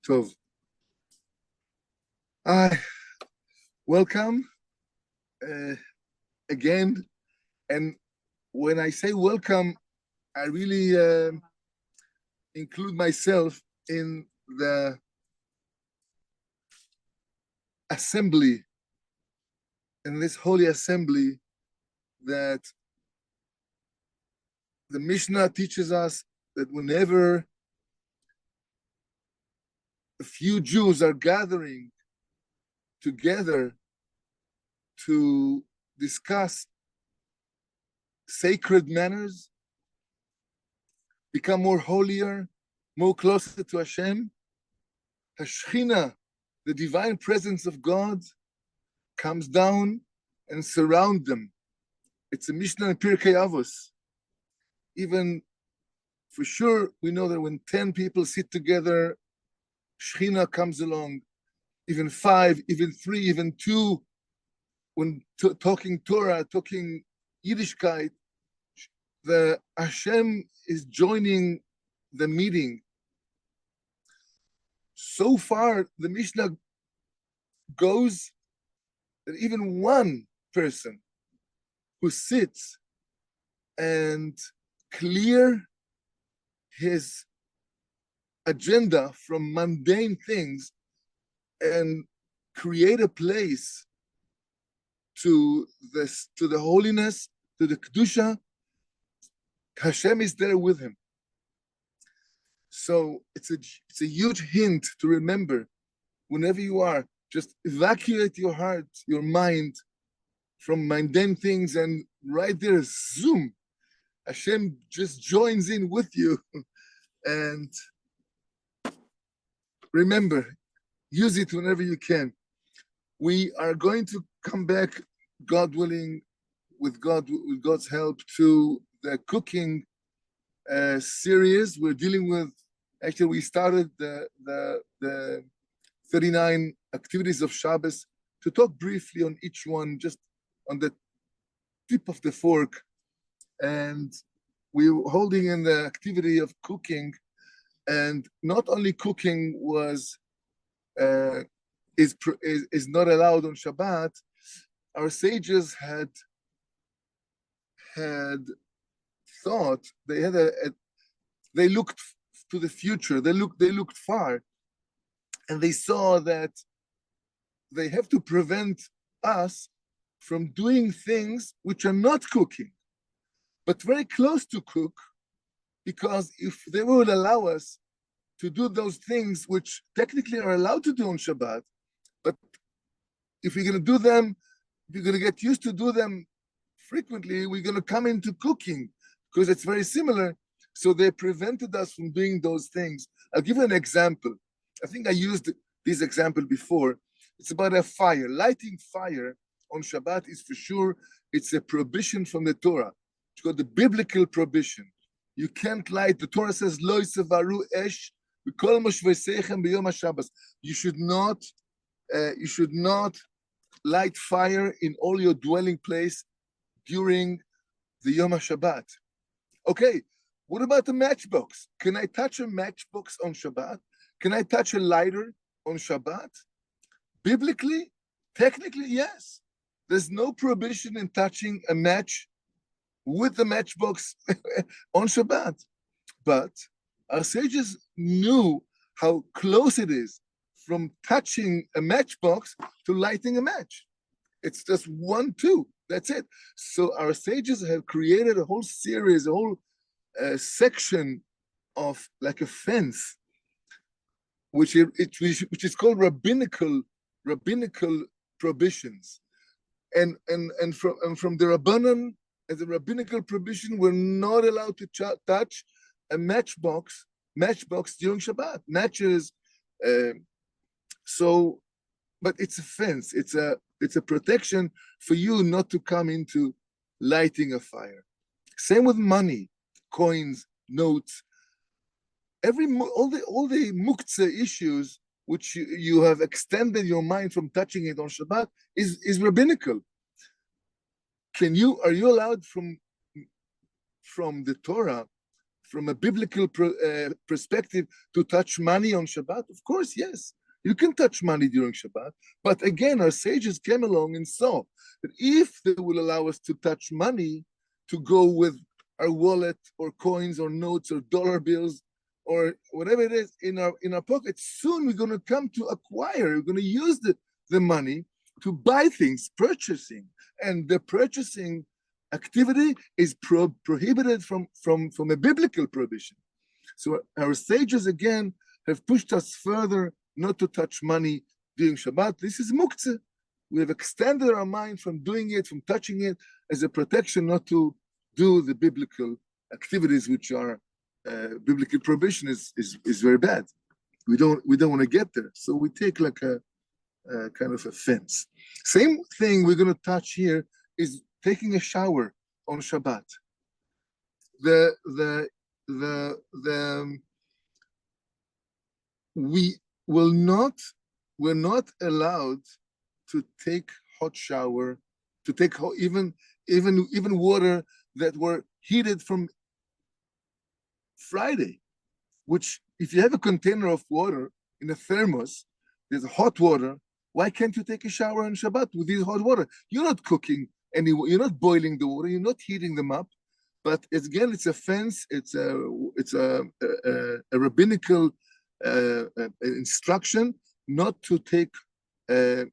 Tov. Welcome again. And when I say welcome, I really include myself in the assembly, in this holy assembly that the Mishnah teaches us that whenever a few Jews are gathering together to discuss sacred manners, become more holier, more closer to Hashem, Hashchina, the divine presence of God, comes down and surrounds them. It's a Mishnah in Pirkei Avos. Even for sure, we know that when 10 people sit together, Shechina comes along, even 5, even 3, even 2. When talking Torah, talking Yiddishkeit, the Hashem is joining the meeting. So far, the Mishnah goes that even one person who sits and clear his agenda from mundane things and create a place to the holiness, to the kedusha, Hashem is there with him. So it's a huge hint to remember whenever you are, just evacuate your heart, your mind from mundane things, and right there, zoom, Hashem just joins in with you. And remember, use it whenever you can. We are going to come back, God willing, with God's help, to the cooking series. We're dealing with, actually, we started the 39 activities of Shabbos, to talk briefly on each one, just on the tip of the fork. And we're holding in the activity of cooking, and not only cooking is not allowed on Shabbat. Our sages had thought, they looked to the future, they looked far, and they saw that they have to prevent us from doing things which are not cooking, but very close to cook, because if they would allow us to do those things which technically are allowed to do on Shabbat, but if we're going to do them, if you're going to get used to do them frequently, we're going to come into cooking, because it's very similar. So they prevented us from doing those things. I'll give you an example. I think I used this example before. It's about a fire. Lighting fire on Shabbat is for sure, it's a prohibition from the Torah. It's called the biblical prohibition. You can't light. The Torah says, Lo yisevaru esh b'kol moshveiseichem b'yom haShabbos. You should not light fire in all your dwelling place during the Yom HaShabbat. Okay, what about the matchbox? Can I touch a matchbox on Shabbat? Can I touch a lighter on Shabbat? Biblically, technically, yes. There's no prohibition in touching a match with the matchbox on Shabbat. But our sages knew how close it is from touching a matchbox to lighting a match. It's just 1, 2. That's it. So our sages have created a whole series, a whole section of like a fence, which is called rabbinical prohibitions, and from the Rabbanan, as a rabbinical prohibition, we're not allowed to touch a matchbox during Shabbat. Matches. So, but it's a fence. It's a protection for you not to come into lighting a fire. Same with money, coins, notes. All the muktzah issues which you have extended your mind from touching it on Shabbat is rabbinical. Are you allowed from the Torah from a biblical perspective to touch money on Shabbat? Of course, yes. You can touch money during Shabbat. But again, our sages came along and saw that if they will allow us to touch money, to go with our wallet or coins or notes or dollar bills or whatever it is in our pocket, soon we're going to come to acquire, we're going to use the money to buy things, purchasing. And the purchasing activity is prohibited from a biblical prohibition. So our sages, again, have pushed us further not to touch money during Shabbat. This is muktzeh. We have extended our mind from doing it, from touching it, as a protection not to do the biblical activities, which are biblical prohibition is very bad. We don't want to get there. So we take like a kind of a fence. Same thing we're going to touch here is taking a shower on Shabbat. We're not allowed to take hot shower, to take even water that were heated from Friday, which if you have a container of water in a thermos, there's hot water. Why can't you take a shower on Shabbat with this hot water? You're not cooking anyway. You're not boiling the water. You're not heating them up. But it's a fence. It's a rabbinical instruction not to take a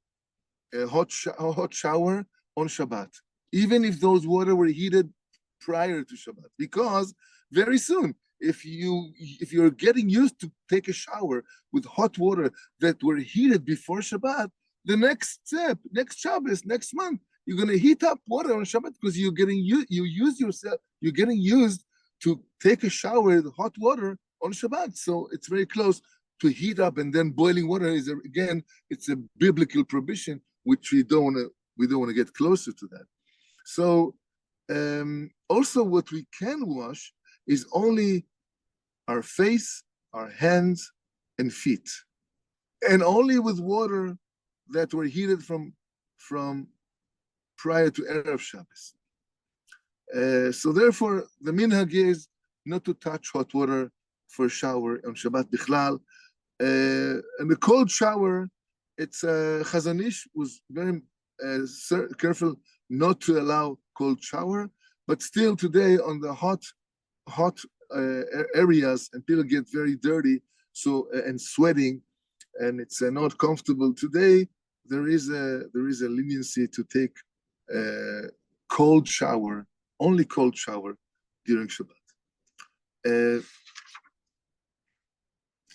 hot shower on Shabbat, even if those water were heated prior to Shabbat, because very soon, if you're getting used to take a shower with hot water that were heated before Shabbat, the next step, next Shabbos, next month, you're going to heat up water on Shabbat because you're getting used to take a shower with hot water on Shabbat. So it's very close to heat up, and then boiling water is it's a biblical prohibition, which we don't want to get closer to that. So also what we can wash is only our face, our hands, and feet, and only with water that were heated from prior to Erev Shabbos. So therefore, the minhag is not to touch hot water for a shower on Shabbat bichlal. And the cold shower, Chazon Ish was very careful not to allow cold shower, but still today on the hot areas, and people get very dirty, and sweating, and it's not comfortable. Today there is a leniency to take cold shower, only cold shower during Shabbat.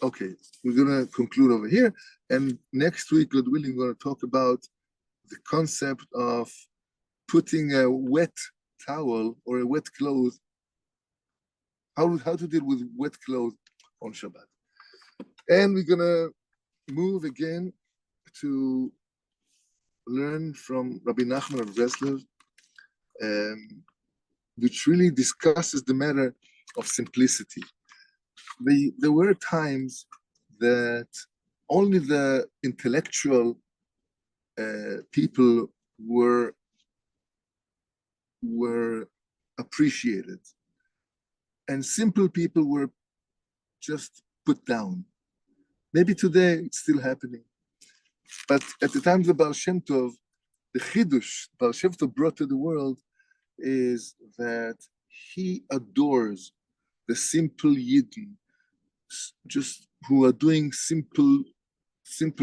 Okay, we're gonna conclude over here, and next week, God willing, we're gonna talk about the concept of putting a wet towel or a wet cloth, how to deal with wet clothes on Shabbat. And we're gonna move again to learn from Rabbi Nachal of Breslev, which really discusses the matter of simplicity. There were times that only the intellectual people were appreciated, and simple people were just put down. Maybe today it's still happening, but at the time of the Baal Shem Tov, the chidush Baal Shem Tov brought to the world is that he adores the simple Yidden, just who are doing simple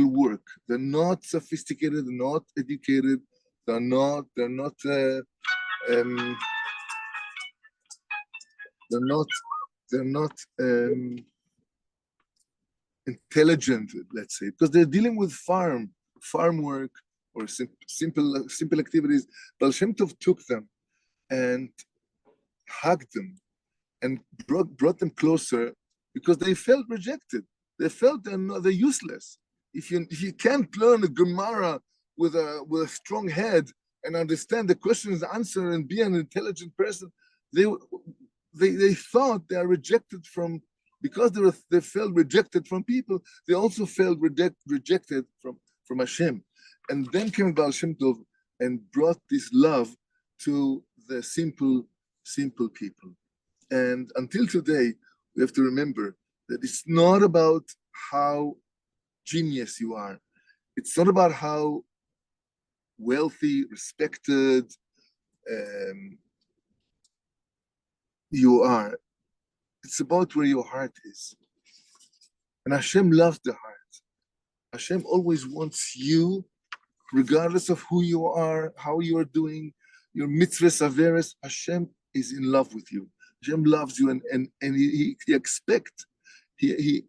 work. They're not sophisticated, they're not educated, they're not intelligent, let's say, because they're dealing with farm work or simple activities. Baal Shem Tov took them and hugged them and brought them closer, because they felt rejected. They felt they're useless. If you can't learn a Gemara with a strong head and understand the questions, answer, and be an intelligent person, they thought they are rejected from, because they felt rejected from people. They also felt rejected from Hashem. And then came Baal Shem Tov and brought this love to the simple people. And until today, we have to remember that it's not about how genius you are. It's not about how wealthy, respected you are. It's about where your heart is. And Hashem loves the heart. Hashem always wants you, regardless of who you are, how you are doing, your mitzvahs, averes, Hashem is in love with you. Hashem loves you, and he expects, he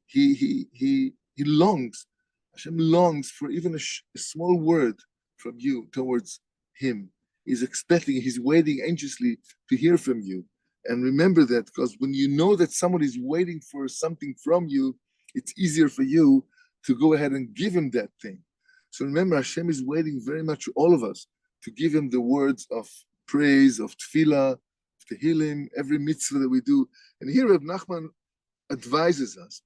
longs. Hashem longs for even a small word from you towards him. He's expecting, he's waiting anxiously to hear from you. And remember that, because when you know that someone is waiting for something from you, it's easier for you to go ahead and give him that thing. So remember, Hashem is waiting very much for all of us to give him the words of praise, of tefillah, of tehillim, every mitzvah that we do. And here Reb Nachman advises us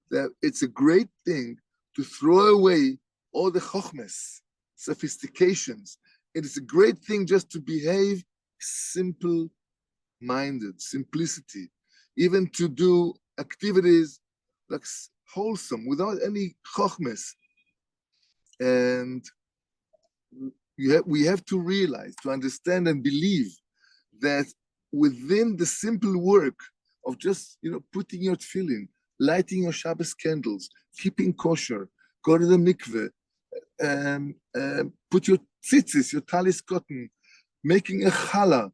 that it's a great thing to throw away all the chochmes, sophistications. It is a great thing just to behave simple-minded, simplicity, even to do activities like wholesome, without any chochmes. And we have to realize, to understand and believe that within the simple work of just, putting your tefillin, lighting your Shabbos candles, keeping kosher, go to the mikveh, put your tzitzis, your talis cotton, making a challah,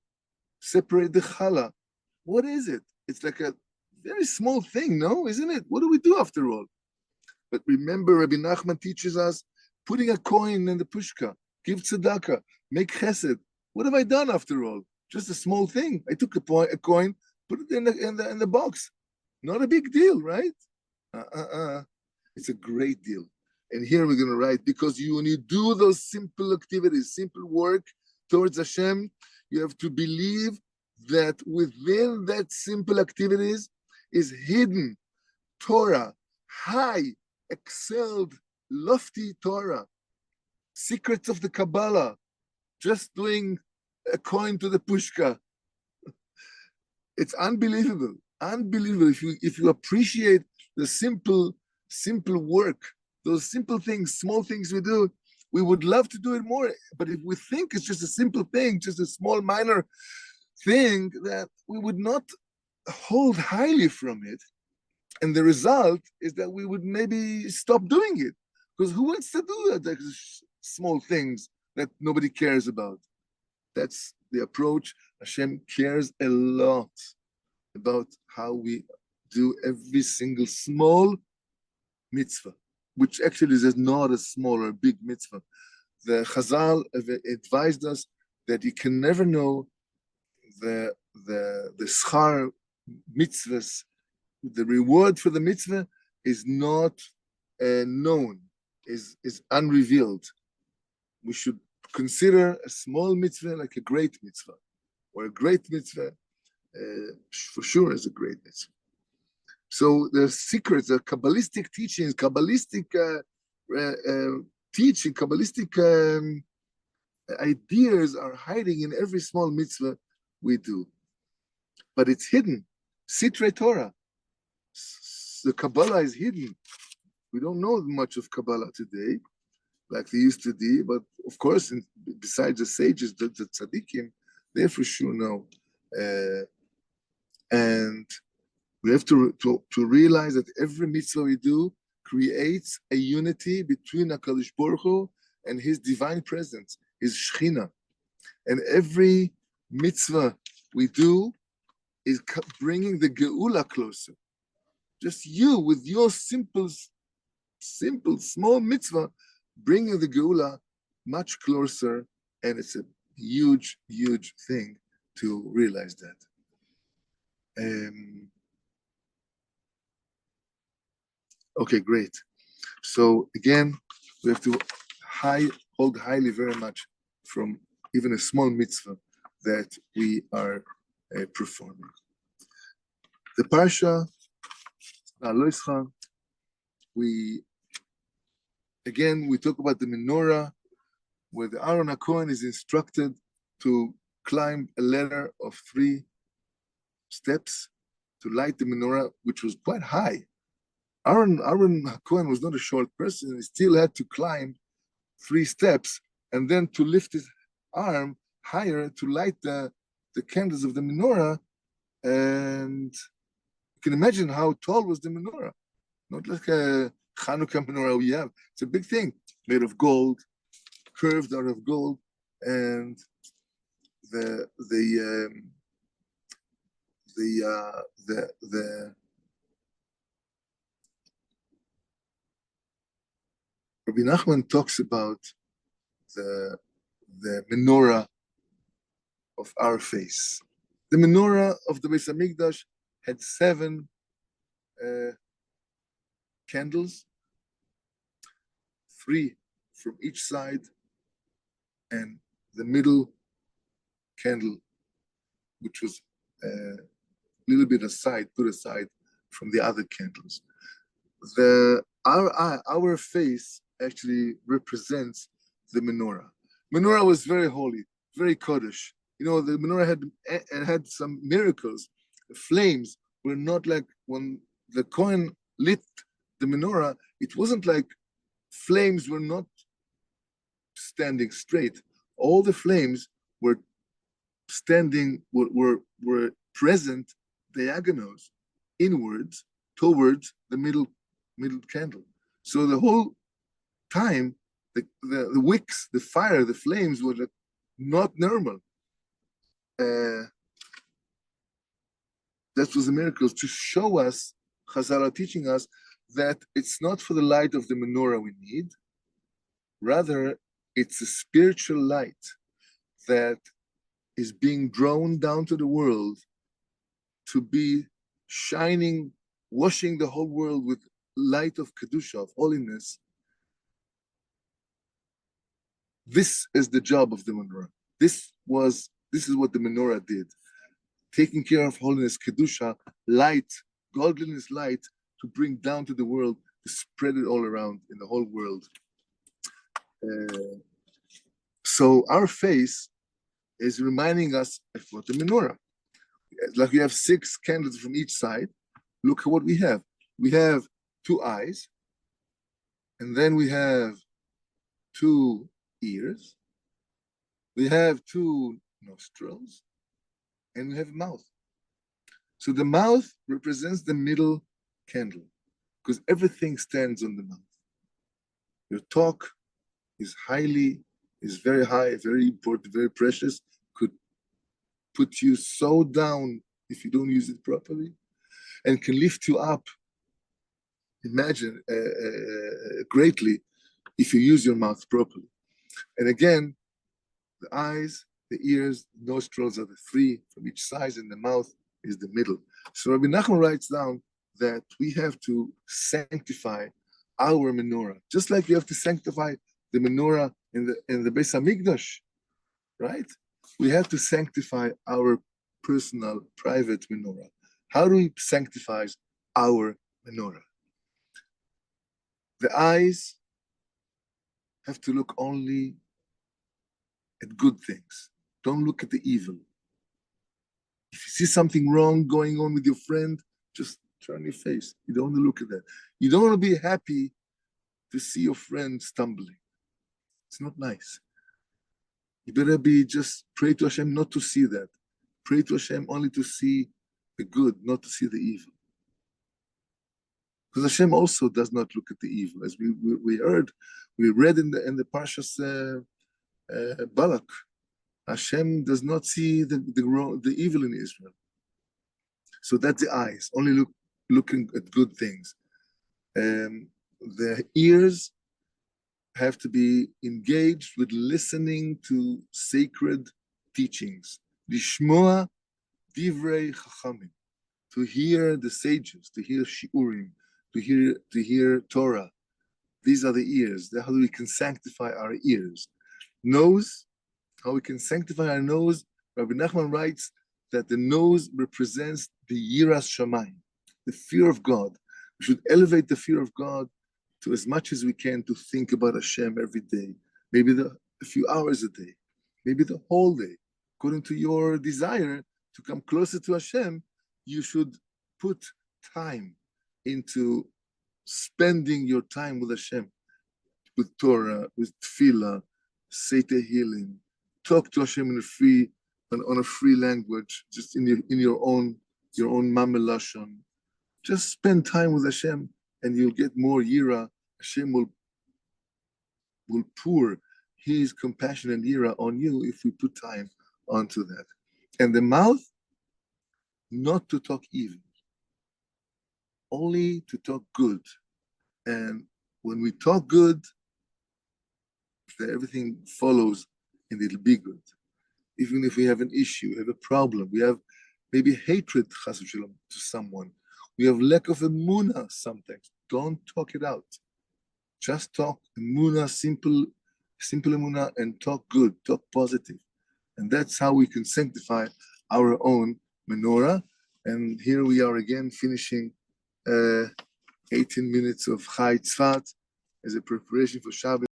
separate the challah. What is it? It's like a very small thing, no? Isn't it? What do we do after all? But remember, Rabbi Nachman teaches us, putting a coin in the pushka, give tzedakah, make chesed. What have I done after all? Just a small thing. I took a coin, put it in the box. Not a big deal, right? It's a great deal. And here we're going to write, because when you do those simple activities, simple work towards Hashem, you have to believe that within that simple activities is hidden Torah, high, excelled, lofty Torah, secrets of the Kabbalah, just doing a coin to the pushka. It's unbelievable, unbelievable. If you appreciate the simple work, those simple things, small things we do, we would love to do it more. But if we think it's just a simple thing, just a small minor thing, that we would not hold highly from it. And the result is that we would maybe stop doing it. Because who wants to do that? Like small things that nobody cares about. That's the approach. Hashem cares a lot about how we do every single small mitzvah, which actually is not a small or big mitzvah. The Chazal advised us that you can never know the schar mitzvahs. The reward for the mitzvah is not known, is unrevealed. We should consider a small mitzvah like a great mitzvah, or a great mitzvah for sure is a great mitzvah. So the secrets, the Kabbalistic teachings, Kabbalistic ideas are hiding in every small mitzvah we do. But it's hidden. Sitrei Torah. The Kabbalah is hidden. We don't know much of Kabbalah today, like they used to do, but of course, besides the sages, the tzaddikim, they for sure know. And we have to realize that every mitzvah we do creates a unity between HaKadosh Baruch Hu and His divine presence, His Shechina. And every mitzvah we do is bringing the Geula closer. Just you, with your simple, small mitzvah, bringing the Geula much closer, and it's a huge, huge thing to realize that. Okay, great. So again, we have to hold highly very much from even a small mitzvah that we are performing. The parsha, we talk about the menorah, where the Aaron HaKohen is instructed to climb a ladder of 3 steps to light the menorah, which was quite high. Aaron Cohen was not a short person. He still had to climb 3 steps and then to lift his arm higher to light the candles of the menorah. And you can imagine how tall was the menorah. Not like a Hanukkah menorah we have. It's a big thing, made of gold, curved out of gold, and the Rabbi Nachman talks about the menorah of our face. The menorah of the Beis Hamikdash had 7 candles, 3 from each side, and the middle candle, which was a little bit put aside from the other candles. Our face actually represents the menorah. Menorah was very holy, very kodesh. You know, the menorah had some miracles. The flames were not like when the Kohen lit the menorah, it wasn't like flames were not standing straight. All the flames were standing, were present diagonals, inwards, towards the middle candle. So the whole time, the wicks, the fire, the flames were like not normal. That was a miracle to show us, Chazal are teaching us, that it's not for the light of the menorah we need, rather it's a spiritual light that is being drawn down to the world to be shining, washing the whole world with light of Kedusha, of holiness. This is the job of the menorah. This is what the menorah did. Taking care of holiness, Kedusha, light, godliness light, to bring down to the world, to spread it all around in the whole world. So our face is reminding us of what the menorah. Like we have 6 candles from each side. Look at what we have. We have 2 eyes, and then we have 2 ears. We have 2 nostrils, and we have a mouth. So the mouth represents the middle candle, because everything stands on the mouth. Your talk is very high, very important, very precious, could put you so down if you don't use it properly, and can lift you up, imagine, greatly if you use your mouth properly. And again, the eyes, the ears, the nostrils are the 3 from each side, and the mouth is the middle. So Rabbi Nachal writes down that we have to sanctify our menorah, just like we have to sanctify the menorah in the Beis Hamikdash, right? We have to sanctify our personal, private menorah. How do we sanctify our menorah? The eyes have to look only at good things. Don't look at the evil. If you see something wrong going on with your friend, just turn your face. You don't want to look at that. You don't want to be happy to see your friend stumbling. It's not nice. You better just pray to Hashem not to see that. Pray to Hashem only to see the good, not to see the evil. Because Hashem also does not look at the evil. As we read in the Parshas Balak, Hashem does not see the evil in Israel. So that's the eyes, only looking at good things. The ears have to be engaged with listening to sacred teachings. Lishmoa divrei chachamim, to hear the sages, to hear shiurim, to hear Torah. These are the ears. That's how we can sanctify our ears. Nose, how we can sanctify our nose. Rabbi Nachman writes that the nose represents the yiras shamayim, the fear of God. We should elevate the fear of God to as much as we can to think about Hashem every day, maybe a few hours a day, maybe the whole day, according to your desire to come closer to Hashem. you should put time into spending your time with Hashem, with Torah, with Tefillah, say Tehillim, talk to Hashem on a free language, just in your own Mameh Lashon. Just spend time with Hashem, and you'll get more yira. Hashem will pour His compassion and yira on you if we put time onto that. And the mouth, not to talk evil, only to talk good. And when we talk good, everything follows and it'll be good. Even if we have an issue, we have a problem, we have maybe hatred chas v'shalom to someone, we have lack of emunah sometimes, don't talk it out. Just talk emunah, simple emunah, and talk good, talk positive. And that's how we can sanctify our own menorah. And here we are again finishing 18 minutes of Chai Tzfat as a preparation for Shabbat.